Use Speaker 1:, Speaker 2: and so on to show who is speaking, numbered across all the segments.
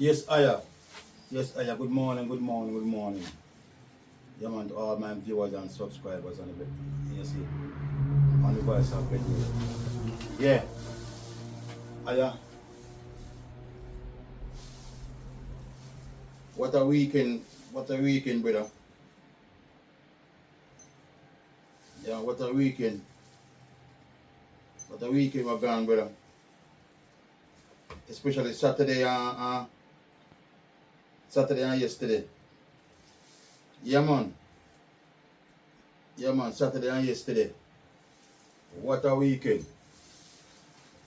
Speaker 1: Yes, Aya. Yes, Aya. Good morning, good morning, good morning. Yeah, man, to all my viewers and subscribers on the you see, on the voice of radio. Yeah, Aya. What a weekend, what a weekend, brother. Yeah, what a weekend we're gone, brother. Especially Saturday and yesterday. Yeah, man. Yeah, man, Saturday and yesterday. What a weekend.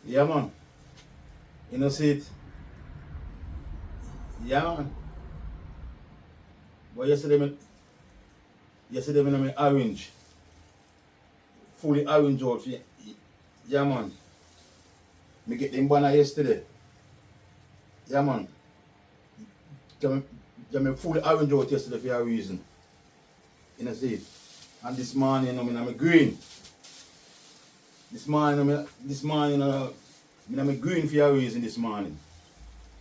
Speaker 1: Yeah, man. You know, see it? Yeah, man. But yesterday, me orange. Fully orange out. Yeah, man. Me get them banner yesterday. Yeah, man. Me fully orange out yesterday for a reason. You know, see it? And this morning, I'm green. This morning, I'm green for a reason this morning.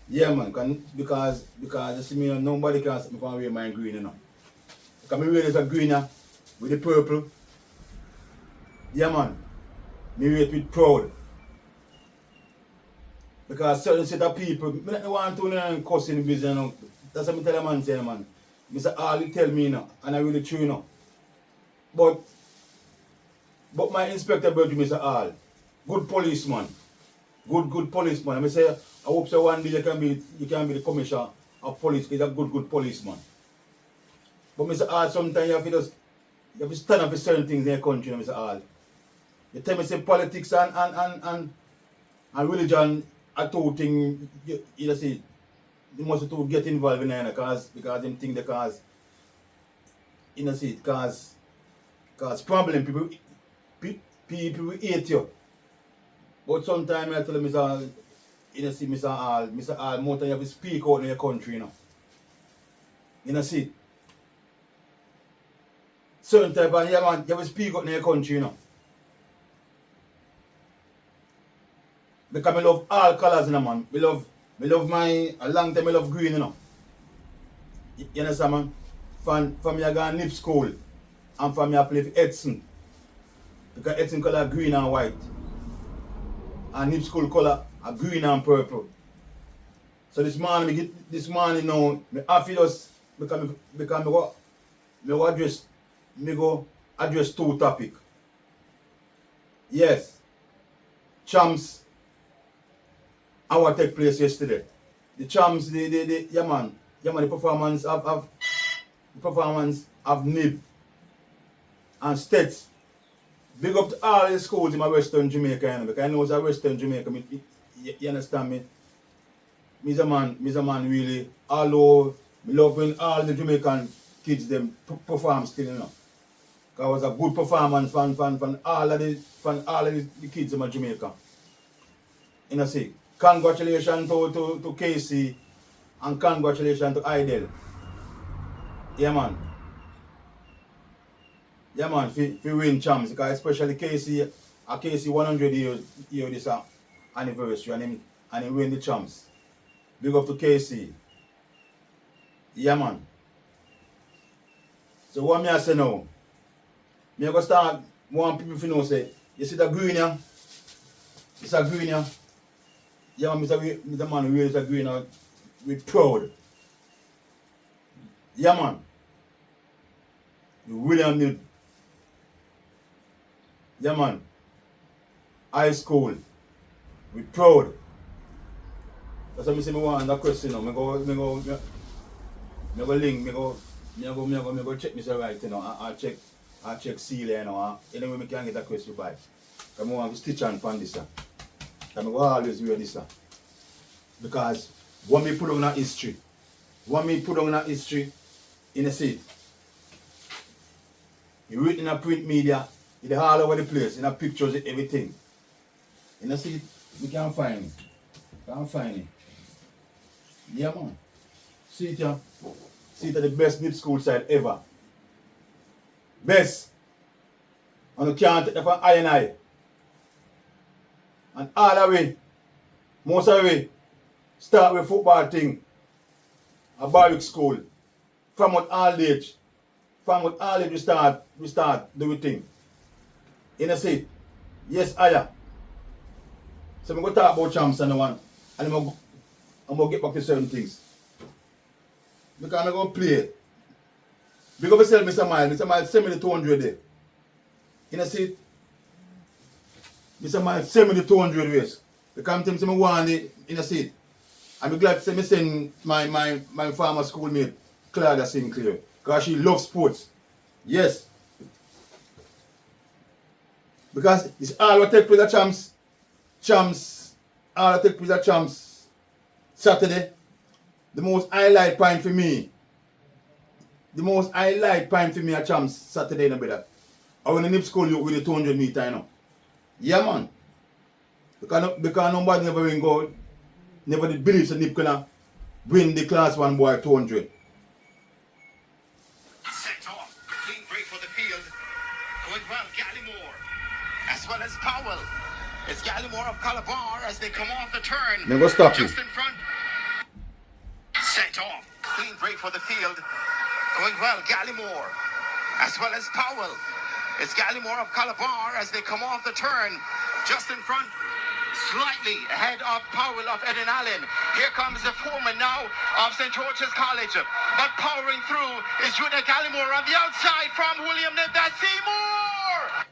Speaker 1: Yeah, man. Because you see me, nobody can stop me from wearing my green, you know. Because me wear this a green with the purple. Yeah, man. Me wear it with proud. Because certain set of people, I don't want to cuss in the business, you know. That's what I tell a man, say, man. Mr. All you tell me, you know, and I really true, you know. But my inspector brought to Mr. All. Good policeman. Good policeman. I say, I hope so one day you can be the commissioner of police. He's a good policeman. But Mr. All, sometimes you have to stand up for certain things in the country, Mr. All. You tell me say politics and religion are two things you see they must to get involved in it because them think they cause you know see it cause problem people will hate you. But sometimes I tell them Mr. You know see Mr. All more time you have to speak out in your country, you know. You know see certain type of yeah man you have to speak out in your country, you know. Because I love all colors, you know, man. Me love my a long time I love green, you know. You understand, man? From me I go to Knibb school and from me I play for Edson. Because Edson color green and white. And Knibb school color are green and purple. So this morning now, me have to just because me go address two topics. Yes. Champs and what take place yesterday. The champs, the performance of Knibb and States. Big up to all the schools in my Western Jamaica, you know, because I know it's a Western Jamaica. You understand me? Me's a man really, although me love when all the Jamaican kids them perform still, you know. Because it was a good performance from all of the kids in my Jamaica. You know, see. Congratulations to Casey and congratulations to Idel. Yeah, man. Yeah, man, for win champs. Because especially Casey 100 years this anniversary and he win the champs. Big up to Casey. Yeah, man. So what me I say now? Me I go start want people to know say, you see the green here? It's a green here. Yeah, Mr. Man who wears a green with proud. Yeah, man. William Knibb. Yeah, man. High school. With proud. That's why I say I want that question now. I go link, I go check Mr. Right, you know. I check seal, you know. Anyway, I can get that question by. I want to stitch on this. I will always wear this. Because when me put on that history, in a seat, you read in a print media, it's all over the place, in a pictures, everything. In a seat, we can't find it. Yeah, man. See it, yeah. See it at the best Knibb school side ever. Best. And you can't take it from I and I. And all the way, most of the way, start with football thing. a barrack school. From what all age. From what all age we start do thing. You know see? Yes, higher. So I'm going to talk about champs and one. And I'm going to get back to certain things. Because I'm going to play. Because I sell Mr. Miles. Mr. Miles send me the 200 there. You know see? Mr. Miles send me the 200 ways. Because I'm telling me one day, you know see? I'm glad to say me send my former schoolmate, Claudia Sinclair. Because she loves sports. Yes. Because it's all what take place at all what take place at Champs Saturday. The most highlight point for me. The most highlight point for me at Champs Saturday, no brother. I want to Knibb school with the 200 meter, you know. Yeah, man. Because nobody never win gold. Never did believe that Knibb gonna win the class 1 boy 200.
Speaker 2: Set off. Clean break for the field. Going well, Gallimore. As well as Powell. It's Gallimore of Calabar as they come off the turn.
Speaker 1: Then go stop
Speaker 2: Just in front. Set off. Clean break for the field. Going well, Gallimore. As well as Powell. It's Gallimore of Calabar as they come off the turn. Just in front. Slightly ahead of Powell of Eden Allen. Here comes the foreman now of St. George's College. But powering through is Judah Gallimore on the outside from William Knibb. That's Seymour!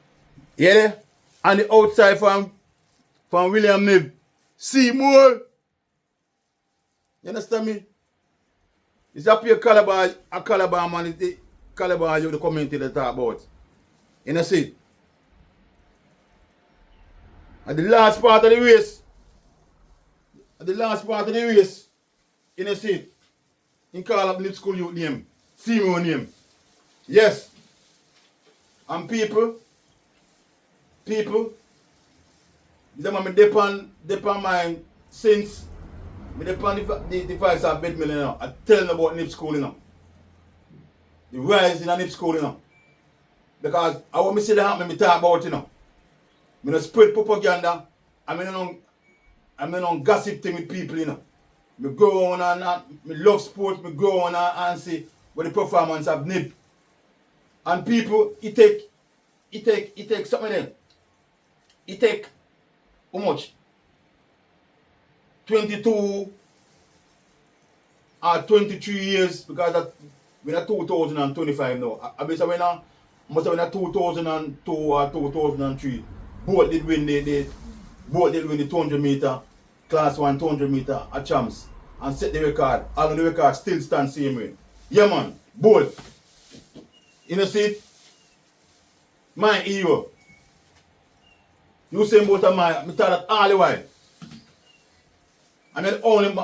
Speaker 1: Yeah, on the outside from William Knibb. Seymour. You understand me? It's up here Calabar man, it's the Calabar you the community that talk about. You know see? At the last part of the race, you know see? You call up Knibb school youth name, Seymour name. Yes. And people, them are me depend mine since me depend the device of bed mill, you know. I tell them about Knibb school, you know. The rise in a Knibb school, you know. Because I want me see the happen, me talk about, you know. Me no spread propaganda, I mean on gossip thing with people, you know. Me go on and me love sports, me go on and see what the performance of Knibb. And people, it take something there. It take how much? 22 or 23 years because that we're at 2025 now. I believe when I must have been at 2002 or 2003. Both did win the 200 meter, class 1 200 meter at Champs and set the record. And the record still stands same way. Yeah man, both. You know see it? My hero. You say about me tell that all the while. I mean only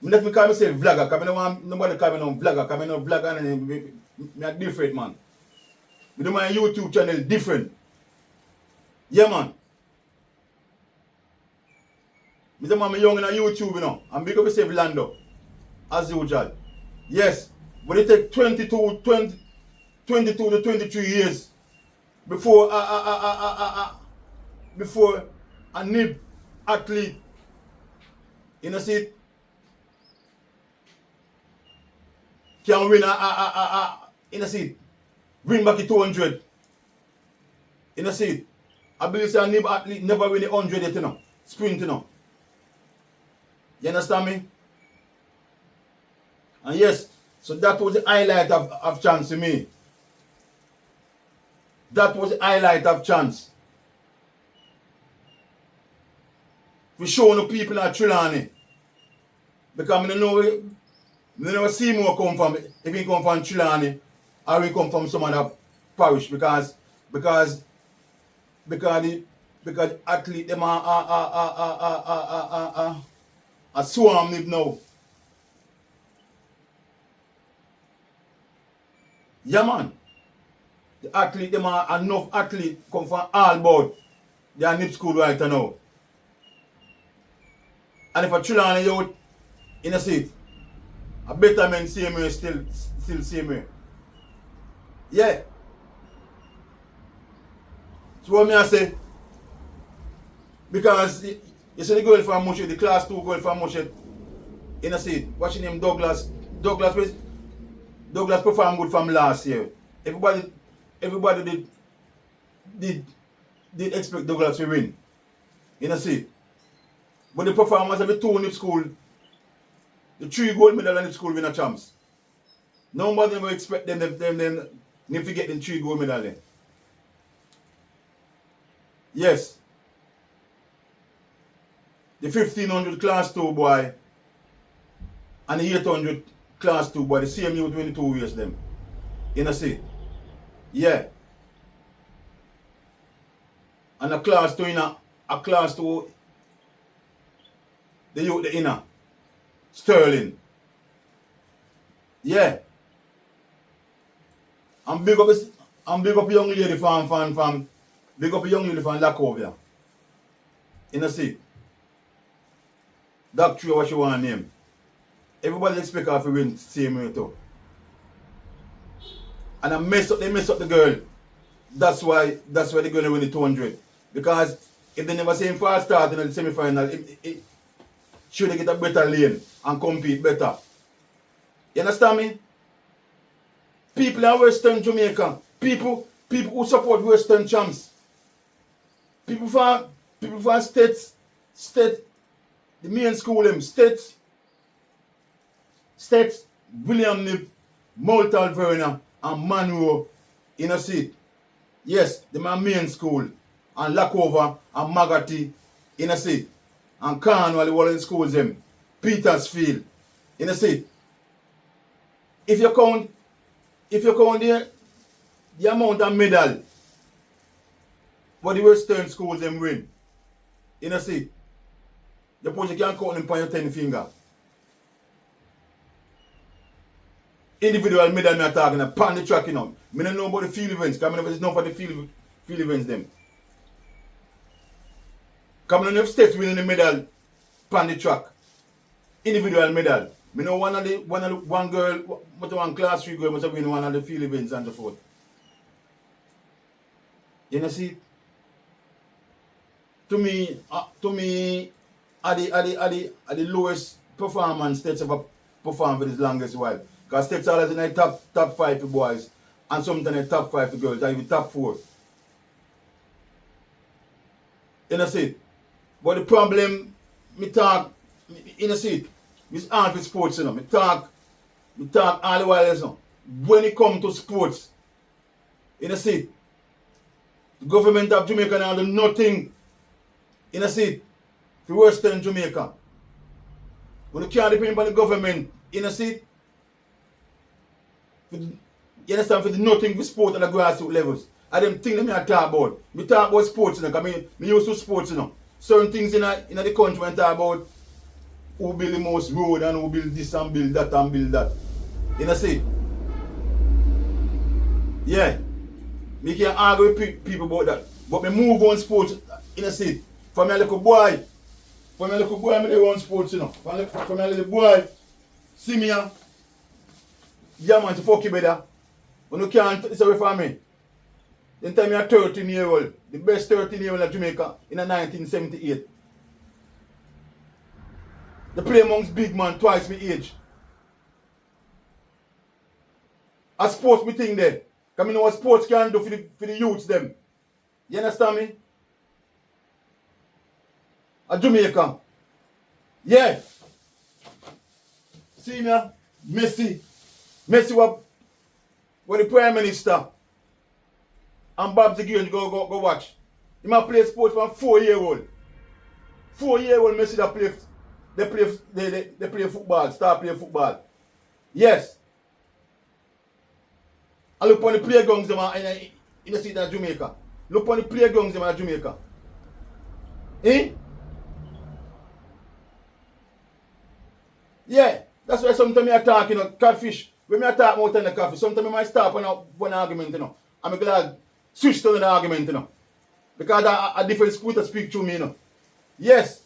Speaker 1: let me call myself vlogger, because I don't want nobody call me no vlogger, because I no vlogger and me a different man. I do my YouTube channel different. Yeah man. I say man, I'm young in YouTube, you know. I'm big up myself Lando. As usual. Yes. But it take 22 to 23 years before before a Knibb athlete, you know see it, can win you know see it, win back the 200. You know see it. I believe a Knibb athlete never win the 100 yet, you know. Sprint, you know. You understand me? And yes, so that was the highlight of chance to me. That was the highlight of chance. We show the people at Trelawney. Because I don't know where Seymour come from, if he come from Trelawney or he come from some other parish, because athlete them are swarm Knibb now. Yeah man. The athlete them are enough athlete come from all about they are Knibb school right now. And if a Trelawney youth, you know see it, a better man same way still same way. Yeah. So what me I say? Because you see the girl from Mushet, the class 2 girl from Mushet, You know see, watching him Douglas performed good from last year. Everybody did expect Douglas to win. You know see. But the performance of the two Knibb school, the 3 gold medal in Knibb school win a champs. Nobody will expect them to get them 3 gold medal then. Yes. The 1500 class 2 boy and the 800 class 2 boy, the same year 22 years them. You know see? Yeah. And a class 2 the youth the inner. Sterling. Yeah. And big up young lady from big up young lady from Lakovia. You know see? That's true what you want to name. Everybody expect her to win same way too. And they mess up the girl. That's why they're going to win the 200. Because if they never see him fast start in the semi-final, it should get a better lane and compete better. You understand me? People in Western Jamaica, people who support Western champs, people from states, the main school them, states, William Knibb, Moultal Verna, and Monroe, you know see. Yes, the main school, and Lakover, and Magati, you know see. And Cornwall, the one schools them, Petersfield, you know see. If you count the amount of medal what the Western schools them win, you know see, you can't count them on your 10 finger. Individual medal me are talking upon the track, you know. I don't know about the field events, because I never know for the field events them. Because I know if states winning the medal upon the track. Individual medal. I know one girl, one class 3 girl must have win one of the field events and so forth. You know see? To me, are the lowest performance states ever performed for this longest while. Because states are always in the top 5 for boys and sometimes in the top 5 for girls, or even top 4. You know see? But the problem, you know see, it's hard for sports, you know. I talk all the while, you know. When it comes to sports, you know see, the government of Jamaica now do nothing, you know see, for Western Jamaica. When you can't depend on the government, you know see, you understand, for the nothing for sport at the grassroots levels. I them things that I talk about. I talk about sports, you know, because I used to sports, you know. Certain things in the country when I talk about who build the most road and who build this and build that and build that. You know see? Yeah. Me can't argue with people about that. But me move on sports, you know see? For me a little boy, me they run sports, you know. For me a little boy, see me here. Yeah man, to fuck you better. When you can't, it's away from me. Then time you're 13-year-old, the best 13-year-old in Jamaica in 1978. They play amongst big man twice my age. A sports me thing there. Because I know what sports can do for the youths them. You understand me? A Jamaica. Yeah. See me, Messi what the Prime Minister and Babs again go watch. He might play sports from 4-year-old. 4-year-old Messi they play football, start playing football. Yes. And look on the playgrounds in the city of Jamaica. Look on the playgrounds in Jamaica. Eh? Yeah. That's why sometimes I talk, you know, catfish. When I talk about the catfish, sometimes I might stop on one argument, you know. I'm glad switch to another argument, you know. Because a different scooter speak to me, you know. Yes.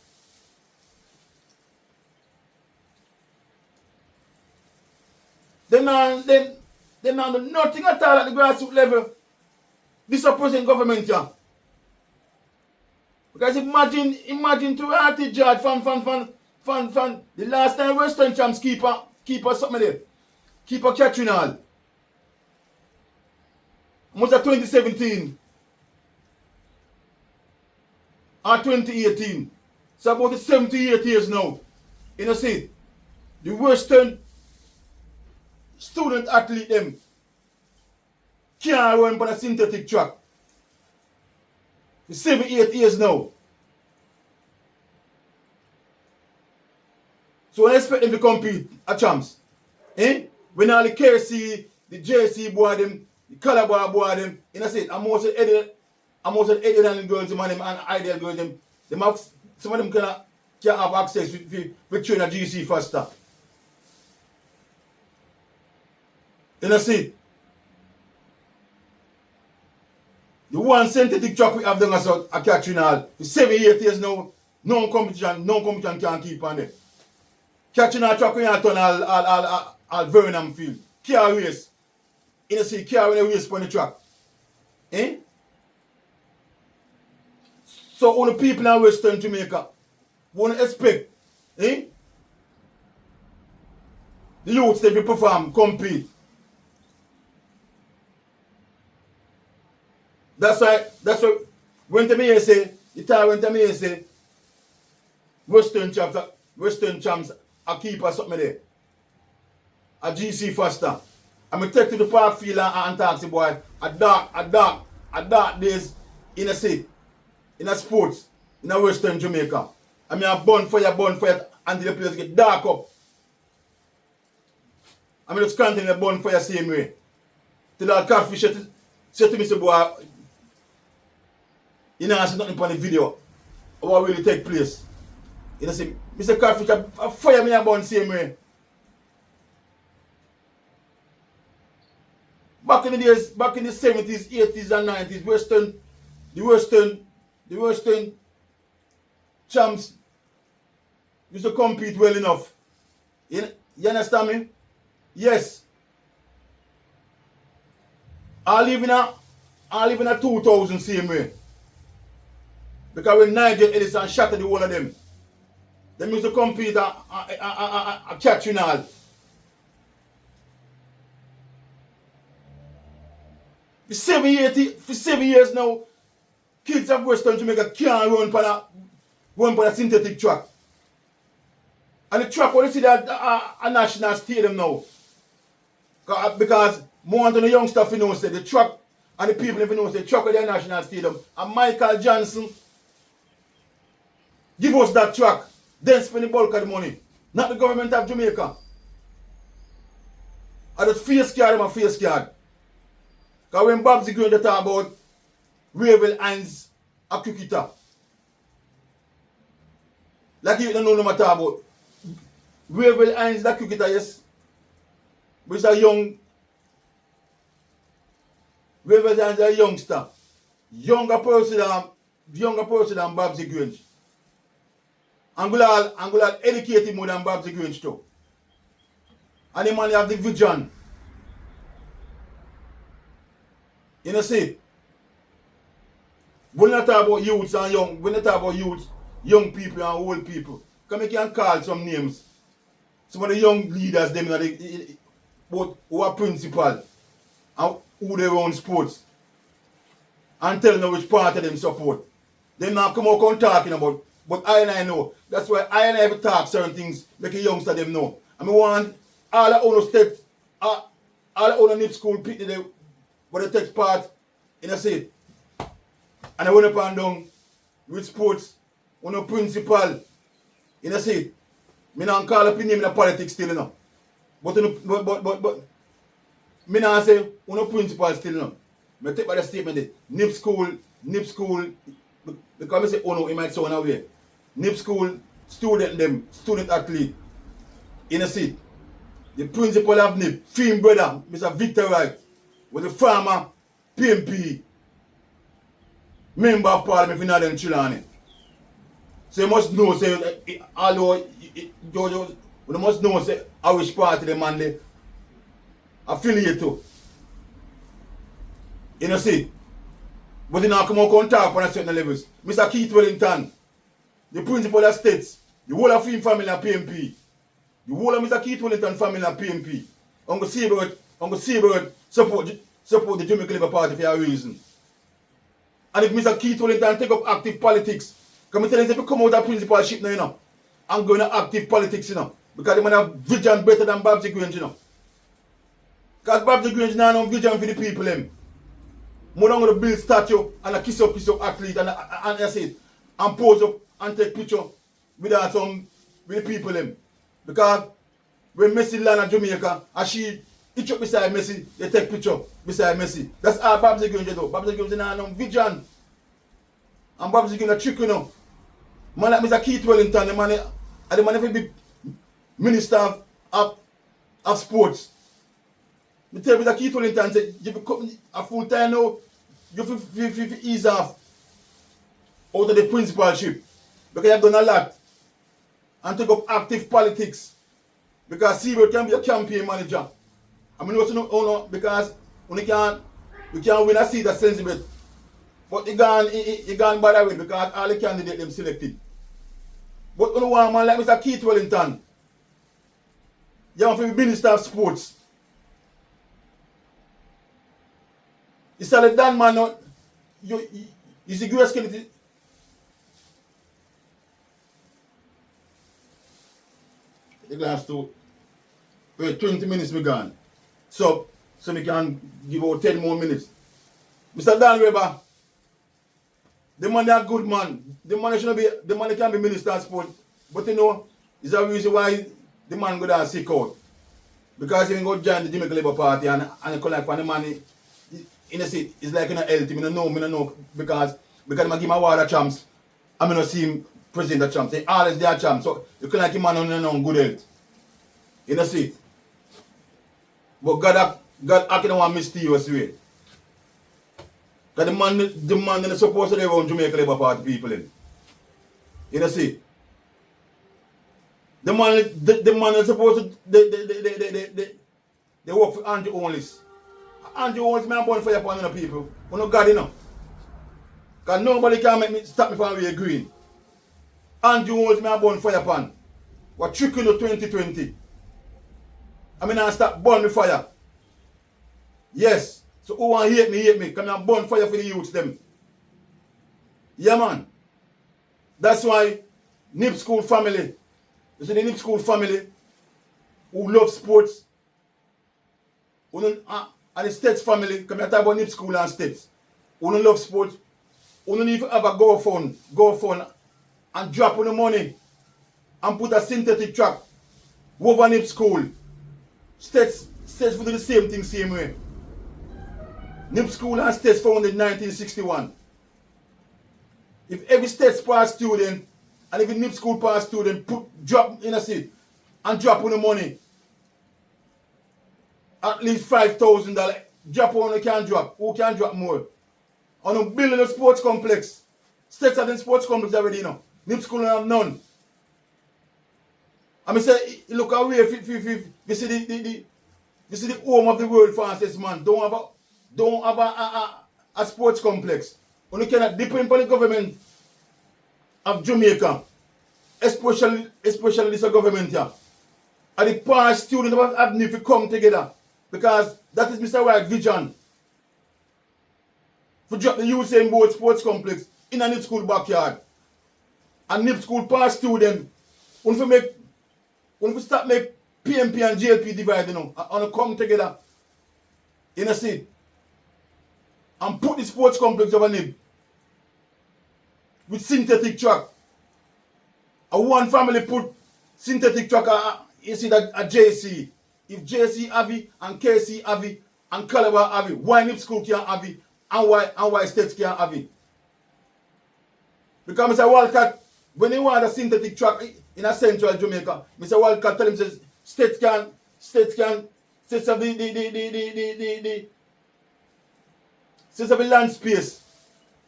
Speaker 1: They not do nothing at all at the grassroots level. This is a present government, yeah. Because imagine to arty judge from The last time Western champs keeper something there. Keeper Catherine Hall. Was that 2017 or 2018? So about 78 years now. You know, see, the Western student athlete them can't run on a synthetic track. For 7-8 years now. So I expect them to compete at champs. When all the KC, the JC boy them, the Calabar boy them, you know, say, I'm most of the girls them and ideal girls them have, some of them can't have access with train at GC faster. You know, see, the one synthetic track we have done as a Catherine Hall for 7-8 years now, no competition can keep on there. Catherine Hall track we have done all Veronham field. Car race. You know, see, car when they race on the track. So all the people in Western Jamaica want to expect, the youths they will perform, compete. That's why when to me say, the time when to me say, Western champs a keeper something there. A GC faster. I'm going to take to the park field and taxi boy a dark days in a city, in a sports, in a Western Jamaica. I mean a bonfire until the place get dark up. I mean just continue the bonfire same way. Till that catfish say to me, say boy, you know I see nothing on the video of what really take place. You know see, Mr. Catfish I fire me a bun same way. Back in the days, back in the 70s, 80s and 90s, the Western champs used to compete well enough. You understand me? Yes. I live in a 2000 same way. Because when Nigel Ellison shattered the whole of them used to compete at Catherine Hall. For 7 years now, kids of Western Jamaica can't run on a synthetic track. And the track, what you see that a national stadium now. Because more than the youngsters you know say the track and the people you know say the track of the national stadium. And Michael Johnson give us that track, then spend the bulk of the money. Not the government of Jamaica. I just face card and face card. Because when Babsy going to talk about Ravel Hines a cricketer, like you don't know what talk about. Ravel Hines the cricketer, yes. But he's a Ravel Hines is a youngster. Younger person than Babsy Grange. And we'll educate him more than Babsy Grange too. And the man have the vision. You know, see, when you talk about youths and young people and old people, come you can call some names. Some of the young leaders, them both who are principal and who they run sports. And tell them which part of them support. They now come out talking about, but I know. That's why I have to talk certain things, make a youngster them know. I mean, want all the owner state, all the owner Knibb school people, but they take part in a seat. And I went up and down with sports, on a principal in a seat. I don't call up in name in politics still, you know. But I don't say, on a principal still, you know. I take by the statement that Knibb school, because I say, oh no, it might sound away. Knibb school, student athlete in a seat. The principal of Knibb, Fim brother, Mr. Victor Wright, was a farmer, PMP, member of parliament for Northern Chilani. So you must know, say, although you must know, say, which party the man they affiliate to. You know, see. But you now come out and talk on a certain levels. Mr. Keith Wellington, the principal of states, The whole of him family are PMP. The whole of Mr. Keith Wellington family are PMP. Uncle Seabird support the Jamaica Labour Party for a reason. And if Mr. Keith Wellington take up active politics, come and tell him if you come out of principalship now, you know, and go into active politics, you know, because the man have vision better than Babsy Grange, you know. Because Babsy Grange now have vision for the people, them. More than going to build statue and a kiss up athlete and that's it. And pose up and take picture with the people, them. Because when Messi land at Jamaica and she each up beside Messi, they take picture beside Messi. That's how Babsy Grange do. Babsy Grange now have vision. And Babsy Grange a trick, you know. Man like Mr. Keith Wellington, the man will be minister of sports. I tell Mr. Keith Wellington, say, you become a full time now, you have ease off out of the principalship. Because you have done a lot. And take up active politics. Because Seabird can be a campaign manager. I mean, also because we can't win a seat at Sensible. But he gone by that way because all the candidates them selected. But you know one man like Mr. Keith Wellington, you want to be Minister of Sports. You said that man, you see Grace Kennedy. The glass to 20 minutes me gone. So we can give out 10 more minutes. Mr. Dan Weber, the man is a good man. The man can be Minister of Sport. But you know, it's a reason why the man go down sick out. Because he go join the Jamaica Labour Party and collect for the money. In a seat, it's like in a health. I don't know because I give him a water champs. I don't see him present the champs. They always their champs. So you can like him on good health. In a seat. But God acting in one mysterious way. Because the man is supposed to live on Jamaica Labour Party people in. You know, see? The man is supposed to they work for anti-onlys. Anti-onlys may burn fire upon the people. But no God, you know. Because nobody can stop me from wearing green. Anti-onlys may burn fire upon. What trick in the 2020. I mean I stop burn the fire. Yes. So who want to hate me. Come and burn fire for the youths them. Yeah man. That's why Knibb school family. You see the Knibb school family who love sports. And the States family, come here talk about Knibb school and States. Who don't love sports. Who don't even have a go fund and drop on the money and put a synthetic track over Knibb school. States will do the same thing same way. Knibb school and States founded in 1961. If every States pass student and every Knibb school pass student drop in a seat and drop on the money, at least $5,000, drop on who can drop. Who can drop more? On building a sports complex. States have the sports complex already, you know. Knibb school don't have none. I mean say, look away if you see the home of the world fastest man. Don't have a sports complex. You cannot depend on the government of Jamaica, especially this government here. And the past students have need to come together because that is Mr. White's vision. To drop the Usain Bolt sports complex in a Knibb school backyard. And Knibb school past students, when we start make PMP and JLP divide, you know, and come together in a seat and put the sports complex over Knibb with synthetic track. And one family put synthetic track, you see that at JC. If JC have it and KC have it and Calabar have it, why Knibb school can't have it and why States can't have it? Because Mr. Walcott, when he want a synthetic track in a central Jamaica, Mr. Walcott tell him says states have the land space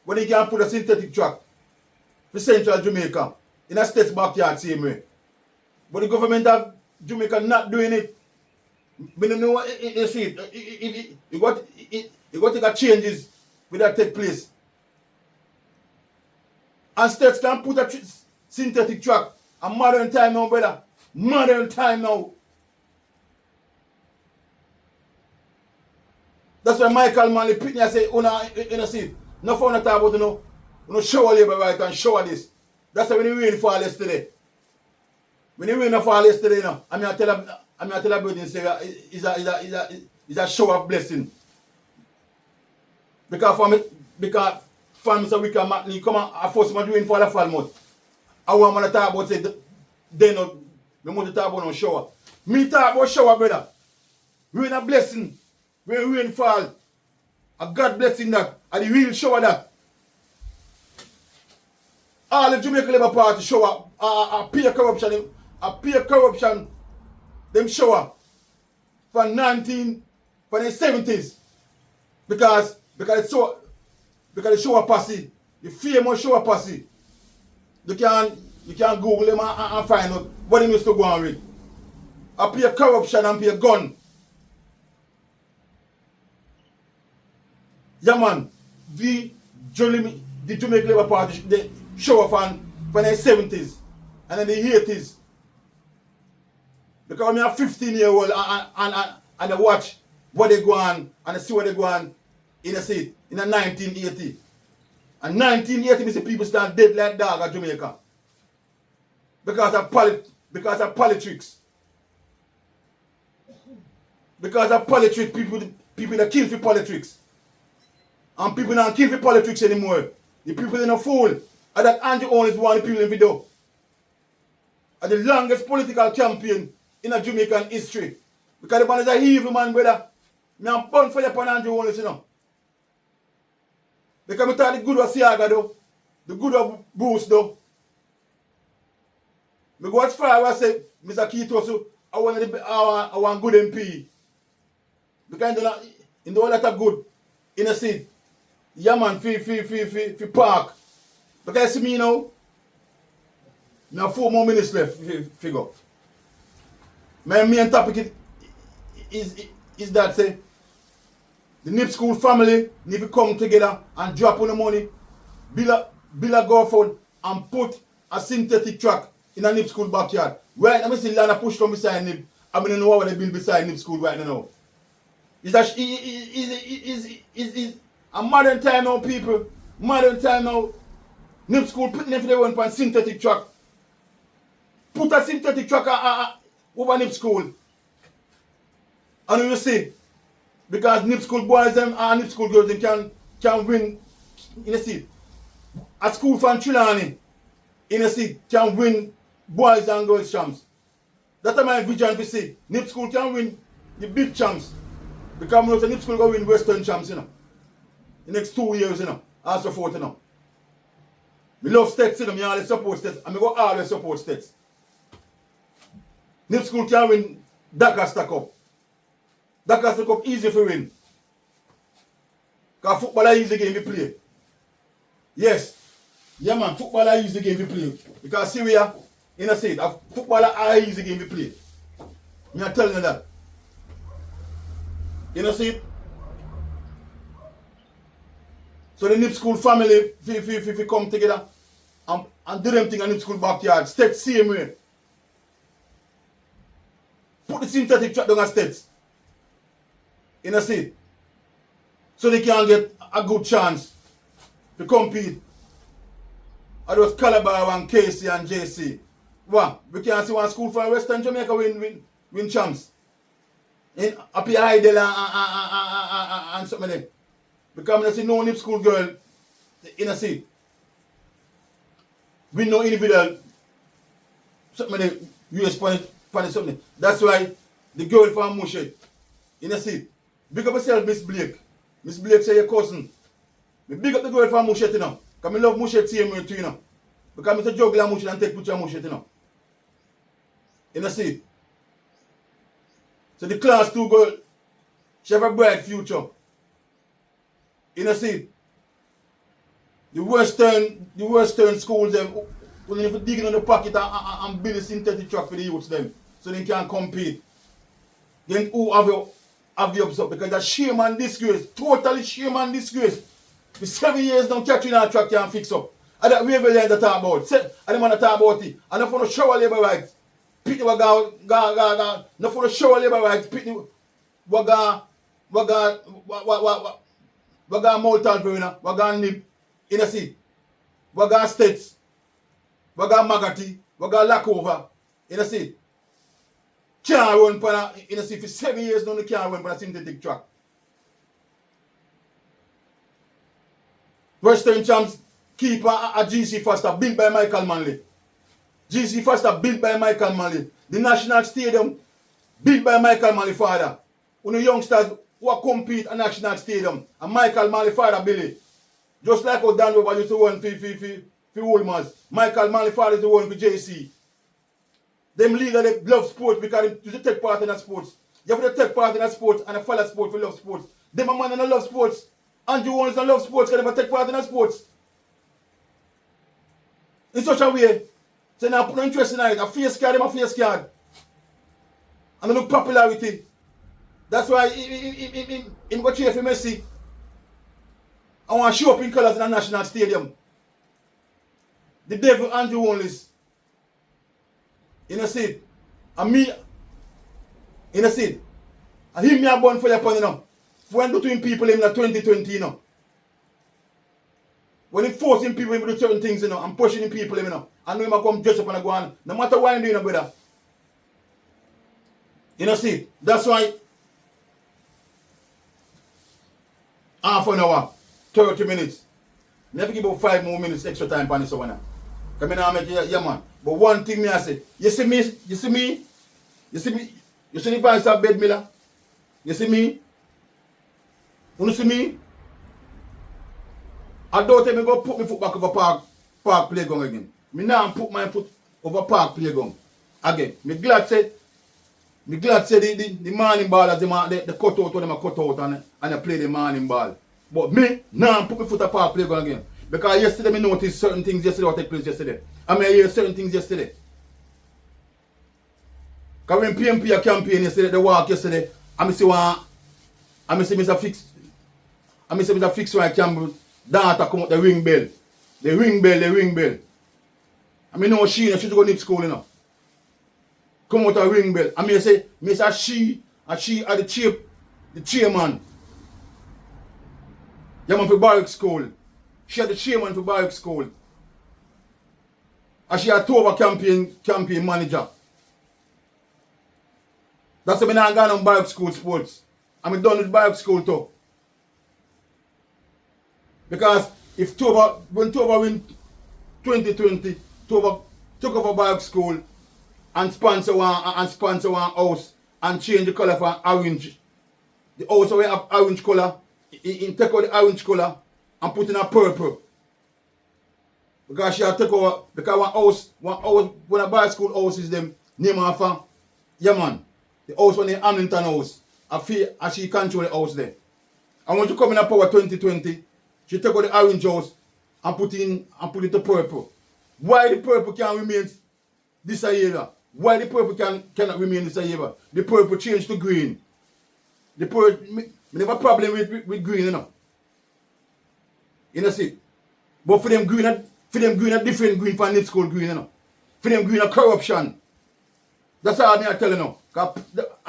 Speaker 1: when he can put a synthetic track for central Jamaica in a state's backyard same way. But the government of Jamaica not doing it. We don't know what you see. You got to take changes with that take place. And states can put a synthetic track A modern time now, brother. Modern time now. That's why Michael Manley picked me and say, you know, see, no fun to talk about, you know, shower labor right and shower this. That's why when the rain fall yesterday. When the rain fall yesterday, you know, I'm going to tell a brother, say, it's a show of blessing. Because for me, so we can come and force my rain fall a fall month. I want to talk about, say, they not, we want to talk about no shower. Me talk about shower, brother. Rain a blessing. When rain fall, a God blessing that, and the real shower that. All the Jamaica Labour Party shower, peer corruption, them shower from the 70s. Because the shower posse, the famous shower posse, you can Google them and find out what they used to go on with. A peer corruption and peer gun. Yeah, man, the Jamaica Labour Party, the show from the 70s and then the 80s. Because I'm a 15-year-old and I watch what they go on and I see what they go on in a seat in 1980. And 1980, we see people start dead like dog at Jamaica. Because of politics. Because of politics, people that kill for politics. And people don't kill for politics anymore. The people in a fool. And that Andrew Owen is one of the people in video. And the longest political campaign in a Jamaican history. Because the man is a evil man, brother. I'm born for you upon Andrew Owen, you know. Because I thought the good of Siaga though. The good of Bruce though. I go as far as I say, Mr. Keith I want good MP. Because in the one that are good, in a seat. Yeah, man, fi park. Because you see me now, I have 4 more minutes left, figure. My main topic is that, say, the Knibb school family need to come together and drop on the money, build a GoFund, and put a synthetic track in a Knibb school backyard. Right now, I see Lana push from beside Knibb. I mean, I know what they build beside Knibb school right now. Is a modern time now, people. Modern time now. Knibb school putting if they want on synthetic track. Put a synthetic track over Knibb school. And you see, because Knibb school boys and Knibb school girls they can win. You see, a school from Trelawney, you see, can win boys and girls champs. That's my vision to see. Knibb school can win the big champs. Because I know Knibb school will win Western champs, you know. The next 2 years, you know. And so forth, you know. We love states, you know. I always support states. And I go always support states. Knibb school can win Doncaster Cup. Doncaster Cup easy for win. Because football is easy game we play. Yes. Yeah, man. Football is easy game we play. Because see we are, in a state, football is easy game we play. I'm telling you that. You know, see? So the Knibb school family, if we come together and do them thing in Knibb school backyard, states same way. Put the synthetic track down at states. You know, see? So they can get a good chance to compete. And those Calabar and KC and JC. What? We can see one school from Western Jamaica win champs. In Happy Idle and something like that. Because I see no Knibb school girl in a seat. We know individual something like US point something. That's why the girl from Mushet in a seat. Big up yourself, Miss Blake. Miss Blake say your cousin. Me big up the girl from Mushet, you know. Because I love Mushet same way too, you know. Because I juggle Mushet and take picture of Mushet, you know. In a seat. So the class 2 girl, she have a bright future. In a seat. The Western schools them will need to dig in the pocket and build a synthetic track for the youths them. So they can compete. Then who have you up? Because that's shame and disgrace. Totally shame and disgrace. For 7 years now Catherine our track can't fix up. And that wavelength that talk about. Say, and the man that talk about it. And not for the shower labor rights. Pitney waga, not for the shower labor rights. Pitney waga Moulton Verena, waga Knibb, in a seat. Waga States, waga Magati, waga Lackover, in a seat. Can't run for in a seat for 7 years now, they can't run for a synthetic track. Western Champs keeper at GC Foster, built by Michael Manley. GC Foster built by Michael Manley. The National Stadium built by Michael Manley father. When the youngsters who compete at National Stadium, and Michael Manley father Billy. Just like how Dan Weber used to run for Woolmans. Michael Manley father is the one for JC. Them leader they love sports because they used to take part in the sports. You have to take part in the sports and follow sports for love sports. Them a man and love sports. Andrew Owens don't love sports because they never take part in the sports. In such a way, so now put no interest in it. A face card, them a face card. And they look popularity. That's why him go cheer for Messi. I want to show up in colours in the National Stadium. The devil Andrew Owens. In a seat. And me, in a seat. And him me a born for your pun, you know. When between people in the 2020, you know. When he forcing people to do certain things, you know, and pushing people, you know. And him a come dress up and go on. No matter what I'm doing, brother. You know, see, that's why half an hour, 30 minutes. Never give about 5 more minutes extra time for this one. Come in and make it, yeah man. But one thing me I say, you see me, you see the vice of bed miller? You see me? You see me? I don't tell me go put my foot back over park playground again. Me now put my foot over park playground again. Me glad say the morning ball as the cut out when them cut out and they play the morning ball. But me now put my foot over park playground again. Because yesterday me noticed certain things yesterday what take place yesterday. I mean I hear certain things yesterday. Because when PMP a campaign yesterday, they walk yesterday, I see Mr. Fix right Campbell daughter come out the ring bell. The ring bell. I mean no she should go Knibb school, you know. Come out a ring bell. I mean say she are the chairman. Yeah man for Barrack School. She had the chairman for Barrack School. And she had Tova campaign manager. That's why I'm not going on Barrack School sports. I'm done with Barrack School too. Because if when Tova win 2020, Tova took over Barrack School and sponsor one house and change the colour for orange. The house will have orange colour. He take out the orange colour and put in a purple. Because she had take over, because one house, when a Barrack School house is them, name after, yeah man, the house when the Hamilton house, and she control the house there. And when she come in a power 2020, she take out the orange house and put it to purple. Why the purple can't remain this area? Why the purple cannot remain this area? The purple change to green. The purple, we have a problem with green, you know. You know see? But for them green a different green from Knibb school green, you know. For them green a corruption. That's all I tell you now. Because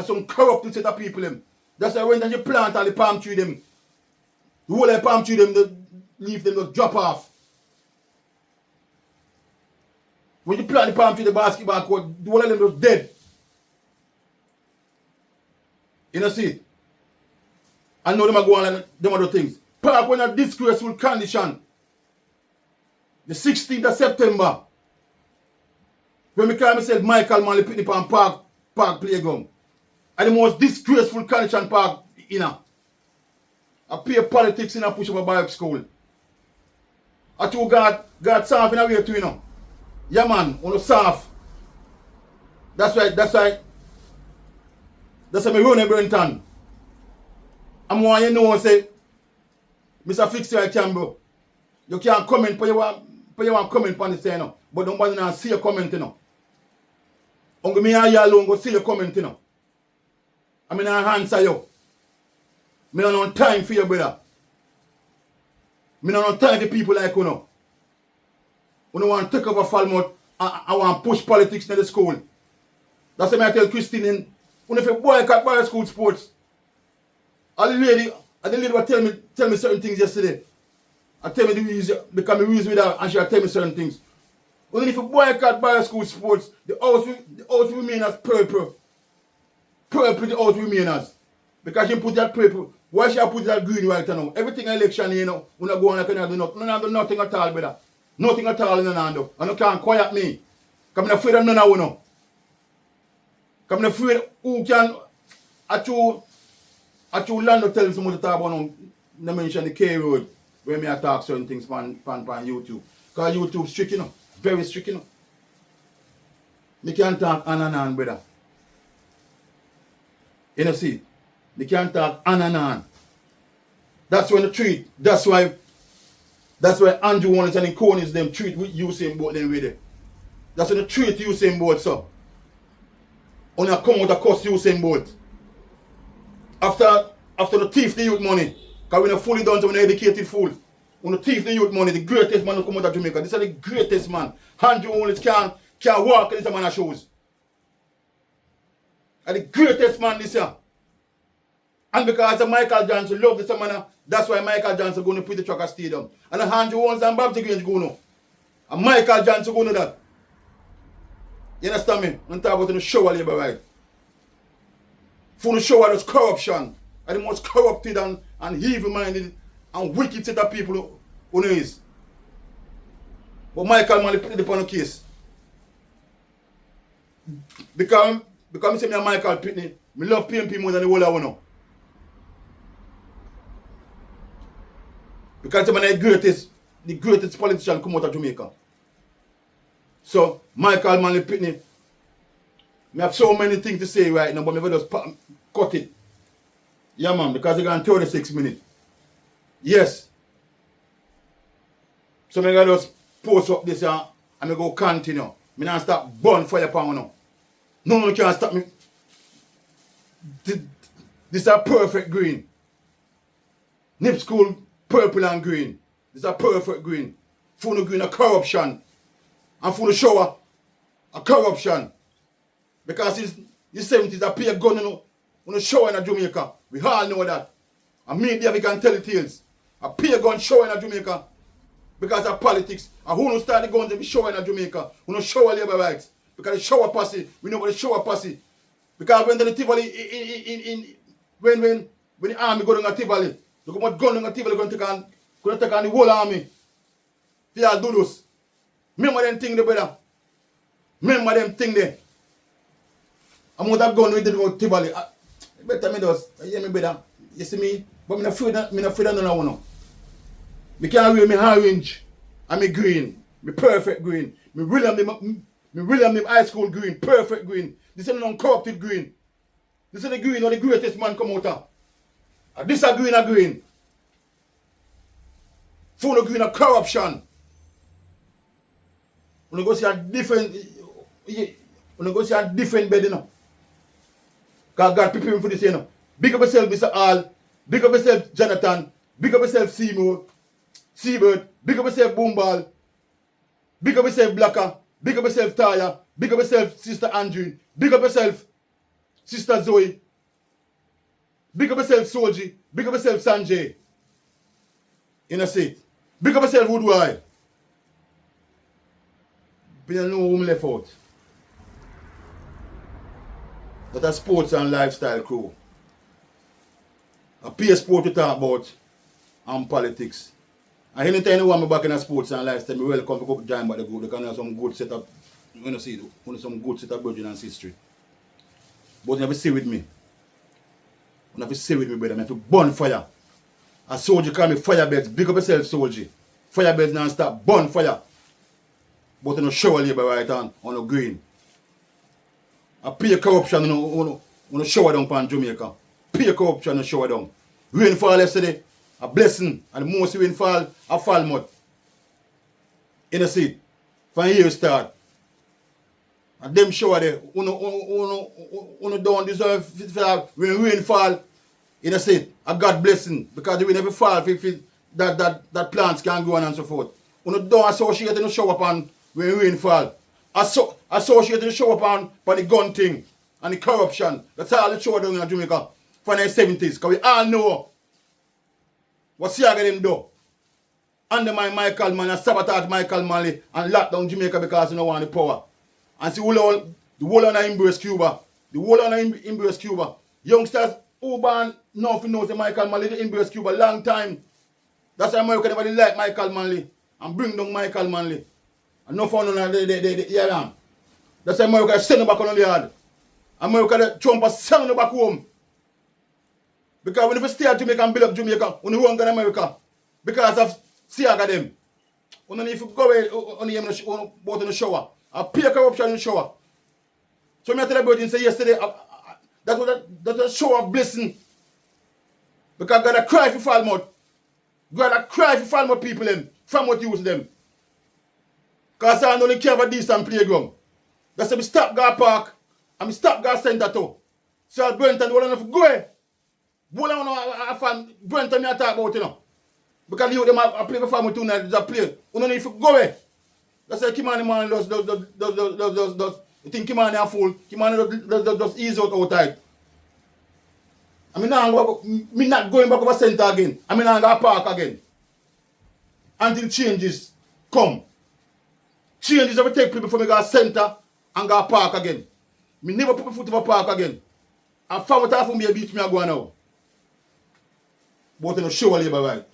Speaker 1: some corrupt set of people them. That's why when you plant all the palm tree them, the whole of the palm tree them, the leaf them just drop off. When you plant the palm tree, the basketball court, the whole of them just dead. You know see? I know them are going on them other things. Park when a disgraceful condition. The 16th of September. When I call myself Michael Manley Pitney on park playground. And the most disgraceful condition park, you know. I play politics in a push up a Barrack School. I told God soft in a way too, you know. Yeah man, on the soft. That's why me run a Brenton. I'm want you know say, Mr. Fix right Campbell, you can't comment, but you want comment on this, you know. But nobody now see your comment, you know. Only me and you alone go see your comment, you know. I mean, I answer you. Me don't have time for you, brother. Me don't have time for people like you know. We don't want to take over Falmouth I want to push politics in the school. That's why I tell Christine, when if you boycott by school sports, and the lady will tell me certain things yesterday. I tell me the reason, because I reason with her, and she will tell me certain things. When if you boycott by school sports, the house will remain as purple. Purple the house will remain as. Because she put that purple. Why she put that green right now? Everything election, you know, when I go on, I cannot do nothing. I do nothing at all, brother. Nothing at all in the hand. And you can't quiet me. Because I'm afraid of none of you know. Because I'm afraid who can, at you land to tell someone to talk about, no mention the K road, where me I talk certain things on YouTube. Because YouTube strict, you know. Very strict, you know. Me can't talk on and on, brother. You know, see? Me can't talk on and on. That's when the treat. That's why Andrew Wallace and Cornies them treat with Usain Bolt them with it. That's when the treat Usain Bolt, so. When I come out of cost Usain Bolt. After the thief the youth money. Because we're not fully done, so we're not educated fool. When the thief the youth money, the greatest man who come out of Jamaica. This is the greatest man. Andrew Wallace can't walk in this man's shoes. And the greatest man this year. And because Michael Johnson love this man, that's why Michael Johnson going to put the Tracker Stadium. And Andrew Wallace and Babsy Grange go now. And Michael Johnson going to that. You understand me? I'm talking about the show labor right. For the show there's corruption. And the most corrupted and evil-minded and wicked set of people who know is. But Michael Manley put it upon the case. Because I say me and Michael Pitney, I love PMP more than the whole I know. Because I'm the greatest politician come out of Jamaica. So, Michael Manley Pitney, I have so many things to say right now, but I just cut it. Yeah, man, because it's gone 36 minutes. Yes. So, I'm going to just post up this and I go continue. I don't stop burn fire upon now. No one can stop me. This is a perfect green. Knibb school, purple and green. This is a perfect green. Full of green, a corruption. And full of shower, a corruption. Because it's the 70s, I pay a gun on a shower in Jamaica. We all know that. And media, we can tell the tales. I pay a gun shower in Jamaica. Because of politics. And who don't start the guns in the shower in Jamaica? Who don't shower labor rights? Because the shower posse, we know about the shower posse. Because when the Tivoli, when the army go down to Tivoli, they go with gun down to Tivoli, going to take on the whole army. They all do this. Remember them thing there, brother. Remember them thing there. I'm with that gun with the Tivoli. Better me does. You hear me, brother? You see me? But I'm not afraid of no one. I can't wear my orange and my green. My perfect green. My William high school green. Perfect green. This is an uncorrupted green. This is the green where the greatest man come out of. And this is a green. Full of green of corruption. When you go see a different bed, you know. God prepare for this, you know. Big up yourself, Mr. Hall. Big up yourself, Jonathan. Big up yourself, Seymour. Seabird. Big up yourself, Boomball. Big up yourself, Blacker. Big up yourself, Taya. Big up yourself, Sister Andrew. Big up yourself, Sister Zoe. Big up yourself, Soji. Big up yourself, Sanjay. In a seat. Big up yourself, Woodward. But you know who left out. That a sports and lifestyle crew. A peer sport to talk about and politics. And anytime you want me back in a sports and lifestyle, I'm welcome to go join by the group. They can have some good setup. You know, see, some good setup virgin and history. But you have to stay with me. You have to stay with me, brother. You have to burn fire. A soldier call me firebeds. Big up yourself, soldier. Firebeds non-stop. Burn fire. But you know, shower labor right on the green. I pay corruption on the shower down upon Jamaica. Pay corruption on the shower down. Rainfall yesterday, a blessing. And the most rainfall, a Falmouth. In the seat. From here start. And them shower there, you don't deserve when rainfall. In the seat. A God blessing. Because the rain never fall if that plants can go on and so forth. You don't associate in the show upon when rain fall. Associate in the show upon the gun thing and the corruption. That's all the show down in Jamaica from the 70s. Because we all know what Siaga them do. Undermine Michael Manley and sabotage Michael Manley and lock down Jamaica because they don't want the power. And see the whole on embrace Cuba. The whole on embrace Cuba. Youngsters who born nothing knows that Michael Manley embrace Cuba long time. That's why America never like Michael Manley and bring down Michael Manley. And no fun on the Iran. That's why America send them back on the yard. America Trump is sending them back home. Because when you stay at Jamaica and build up Jamaica, when you run in America, because of Siaga them. When if you go away on the shower, I pay corruption in the shower. So I tell about you say yesterday, that was a show of blessing. Because God cry for Falmouth. God cry for Falmouth people them, from what use them. Because I only care about decent playground. That's why we stop God Park and we stop God Center too. So Brenton, what enough go away. What I fan Brenton me talk about, you know. Because you them I play for Falmouth tonight, just play. You don't need to go away. That's why Kimani man does. You think Kimani a fool? Kimani does ease out outside. I mean, I'm not going back over center again. I mean, I'm going to park again. Until changes come. Changes will take people from the center and go park again. Me never put my foot in a park again. And from what I from me beach me I go now. But in the show labor right.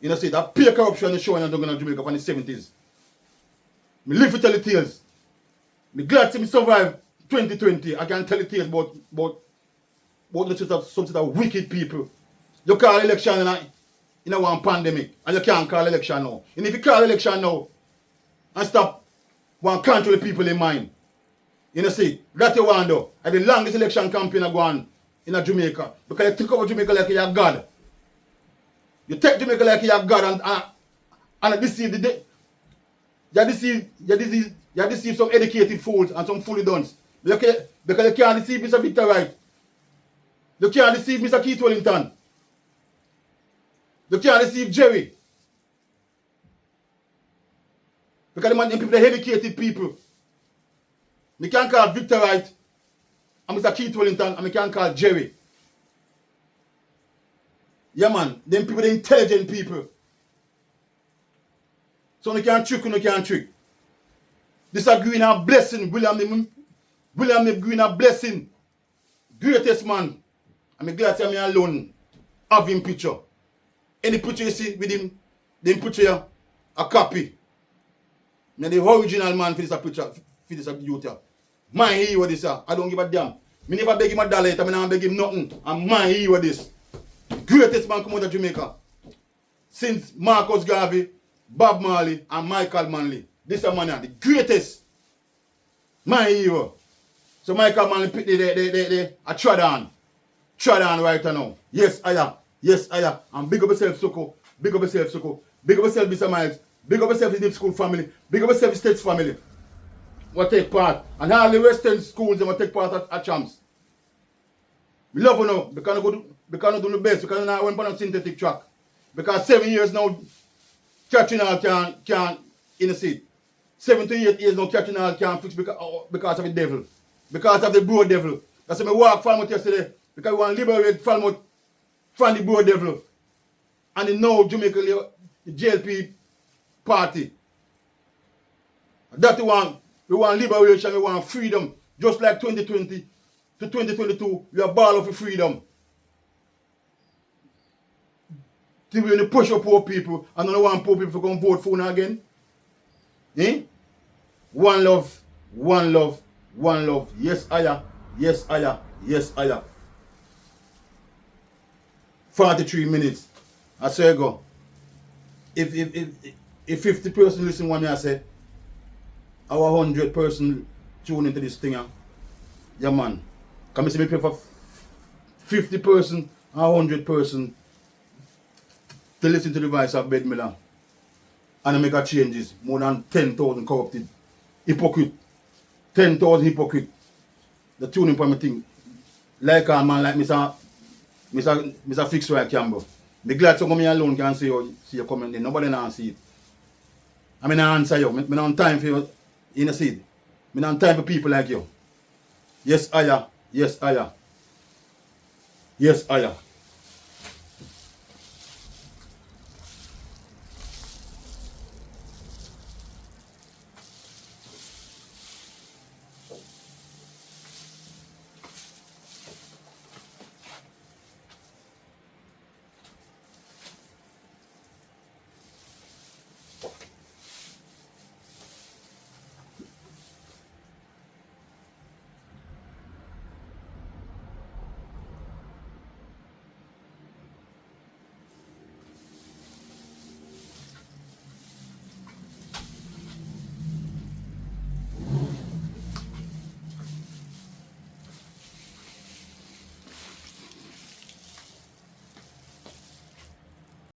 Speaker 1: You know, see that pay corruption in the show in Jamaica from the 70s. Me live to tell the tales. Me glad to me survive 2020. I can tell the tales about some sort of wicked people. You call election in one pandemic and you can't call election now. And if you call election now and stop one control the people in mind, you know see, that you want to do. And the longest election campaign I go on in Jamaica. Because you take over Jamaica like you're God. You take Jamaica like you're God and deceive the day. You deceive some educated fools and some fully dons. Because you can't deceive Mr. Victor Wright. You can't deceive Mr. Keith Wellington. You can't deceive Jerry. Because the man them people are educated people. We can't call Victor Wright and Mr. Keith Wellington and we can't call Jerry. Yeah man, them people are intelligent people. So we can't trick and we can't trick. This is Green a blessing. William Knibb Green a blessing. Greatest man. I'm glad to me alone have him picture. Any picture you see with him, then picture here, a copy. I'm the original man for this picture, for this youth. My hero this. I don't give a damn. Me never beg him a dollar, I never beg him nothing. I'm my hero this. Greatest man come out of Jamaica. Since Marcus Garvey, Bob Marley, and Michael Manley. This is a man, the greatest. My hero. So Michael Manley pick I trod on. Trod on right now. Yes, I am. Yes, I am. And big up yourself, Soko. Big up yourself, Soko. Big up yourself, Mr. Miles. Big up yourself, the Knibb School family. Big up yourself, the States family. What take part. And all the Western schools that will take part at champs. We love you now. Because we do the best. Because we not went on a synthetic track. Because 7 years now, catching all can't in the seat. 7 to 8 years now, catching all can't fix because of the devil. Because of the bro devil. That's why I walked Falmouth yesterday. Because we want to liberate Falmouth from the bro devil. And the now Jamaica, the JLP party. That we want liberation, we want freedom. Just like 2020 to 2022, we are ball of freedom. Till we only push up poor people and don't want poor people to come vote for now again. Eh? One love, one love, one love. Yes, Aya. Yes, Aya. Yes, Aya. 43 minutes. I say go. If 50 person listen one, I say our 100 person tune into this thing. Yeah man. Come see me pay for 50 person and 100 person to listen to the voice of Bed Miller. And I make a changes. More than 10,000 corrupted. Hypocrite. 10,000 hypocrite. The tuning for my thing. Like a man like Mr. Fixer Campbell. Me glad some of me alone can see you comment there. Nobody can see it. I mean, I answer you. I don't have time for you. You know, see? I don't have time for people like you. Yes, Aya. Yes, Aya. Yes, Aya.